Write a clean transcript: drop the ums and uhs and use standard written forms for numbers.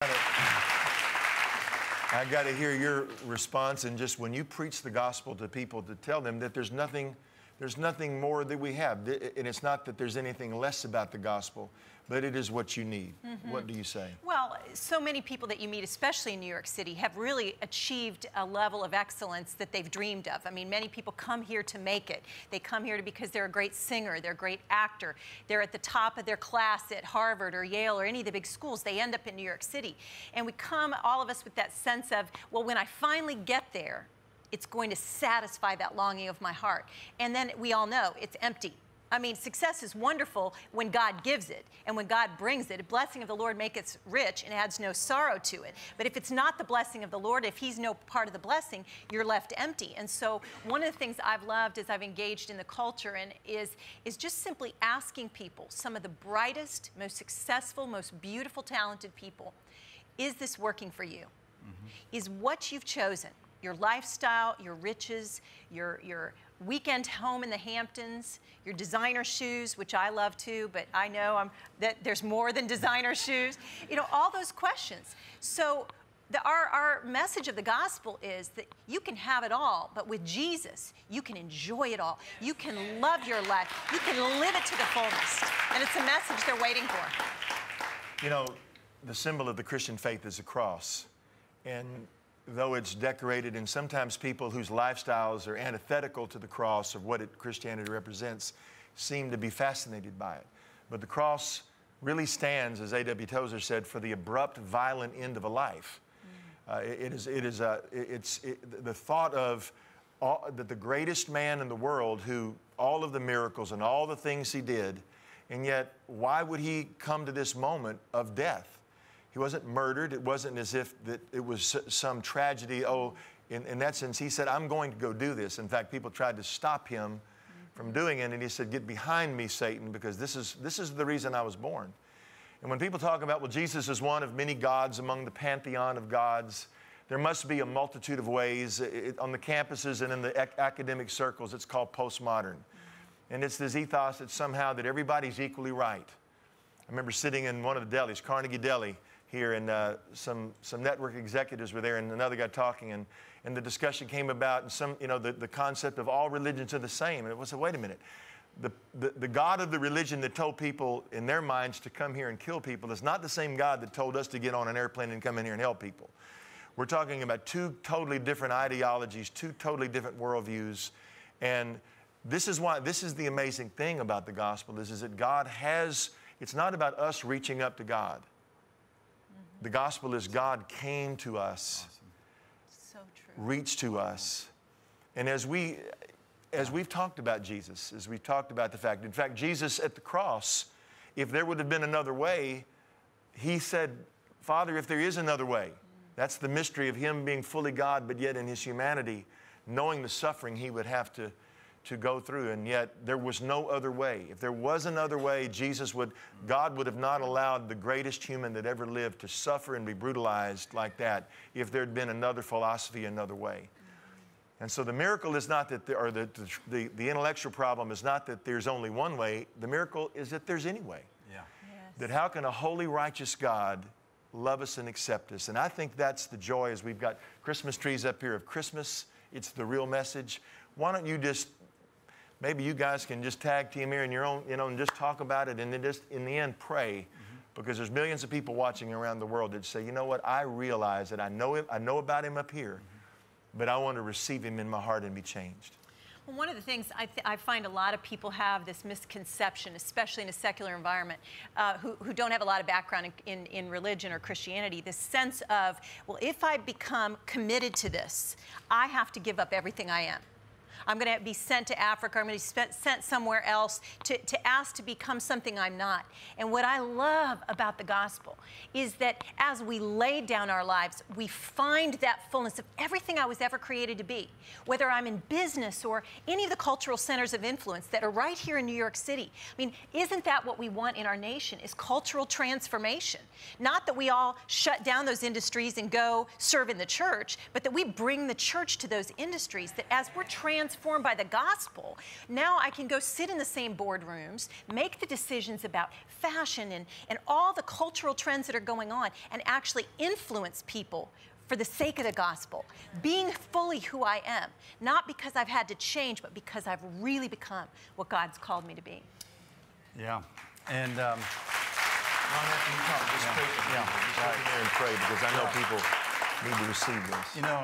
I got to hear your response, and just when you preach the gospel to people, to tell them that there's nothing more that we have. And it's not that there's anything less about the gospel, but it is what you need. Mm-hmm. What do you say? Well, so many people that you meet, especially in New York City, have really achieved a level of excellence that they've dreamed of. I mean, many people come here to make it. They come here because they're a great singer, they're a great actor, they're at the top of their class at Harvard or Yale or any of the big schools. They end up in New York City. And we come, all of us, with that sense of, well, when I finally get there, it's going to satisfy that longing of my heart. And then we all know it's empty. I mean, success is wonderful when God gives it, and when God brings it. A blessing of the Lord maketh rich and adds no sorrow to it. But if it's not the blessing of the Lord, if He's no part of the blessing, you're left empty. And so one of the things I've loved as I've engaged in the culture and is just simply asking people, some of the brightest, most successful, most beautiful, talented people, is this working for you? Mm-hmm. Is what you've chosen, your lifestyle, your riches, your weekend home in the Hamptons, your designer shoes, which I love too, but I know that there's more than designer shoes. You know, all those questions. So our message of the gospel is that you can have it all, but with Jesus, you can enjoy it all. You can love your life. You can live it to the fullest. And it's a message they're waiting for. You know, the symbol of the Christian faith is a cross. And though it's decorated, and sometimes people whose lifestyles are antithetical to the cross of what Christianity represents seem to be fascinated by it. But the cross really stands, as A.W. Tozer said, for the abrupt, violent end of a life. It's the thought of that the greatest man in the world, who all of the miracles and all the things he did, and yet why would he come to this moment of death? He wasn't murdered. It wasn't as if that it was some tragedy. Oh, in that sense, he said, I'm going to go do this. In fact, people tried to stop him from doing it, and he said, get behind me, Satan, because this is the reason I was born. And when people talk about, well, Jesus is one of many gods among the pantheon of gods, there must be a multitude of ways. On the campuses and in the academic circles, it's called postmodern. And it's this ethos that somehow that everybody's equally right. I remember sitting in one of the delis, Carnegie Deli, here, and some network executives were there, and another guy talking, and the discussion came about, and the concept of all religions are the same. And it was, wait a minute, the God of the religion that told people in their minds to come here and kill people is not the same God that told us to get on an airplane and come in here and help people. We're talking about two totally different ideologies, two totally different worldviews, and this is the amazing thing about the gospel is that God has, it's not about us reaching up to God. The gospel is God came to us, so true, reached to us. And as we've talked about Jesus, as we've talked about the fact, in fact, Jesus at the cross, if there would have been another way, he said, Father, if there is another way, that's the mystery of him being fully God, but yet in his humanity, knowing the suffering he would have to go through, and yet there was no other way. If there was another way, God would have not allowed the greatest human that ever lived to suffer and be brutalized like that if there had been another philosophy, another way. And so the miracle is not that, the intellectual problem is not that there's only one way. The miracle is that there's any way. Yeah. Yes. That how can a holy, righteous God love us and accept us? And I think that's the joy, as we've got Christmas trees up here of Christmas. It's the real message. Why don't you just, maybe you guys can just tag team here in your own, and just talk about it, and then just, in the end, pray. Because there's millions of people watching around the world that say, you know what, I realize that I know about him up here, but I want to receive him in my heart and be changed. Well, one of the things I find a lot of people have this misconception, especially in a secular environment, who don't have a lot of background in religion or Christianity, this sense of, well, if I become committed to this, I have to give up everything I am. I'm going to be sent to Africa. I'm going to be sent somewhere else to ask to become something I'm not. And what I love about the gospel is that as we lay down our lives, we find that fullness of everything I was ever created to be, whether I'm in business or any of the cultural centers of influence that are right here in New York City. I mean, isn't that what we want in our nation, is cultural transformation? Not that we all shut down those industries and go serve in the church, but that we bring the church to those industries, that as we're transformed, transformed by the gospel, now I can go sit in the same boardrooms, make the decisions about fashion and all the cultural trends that are going on, and actually influence people for the sake of the gospel, being fully who I am, not because I've had to change, but because I've really become what God's called me to be. Yeah, and Ron, after you talk, just pray for people. Just sit there and pray, because I know people need to receive this. you know.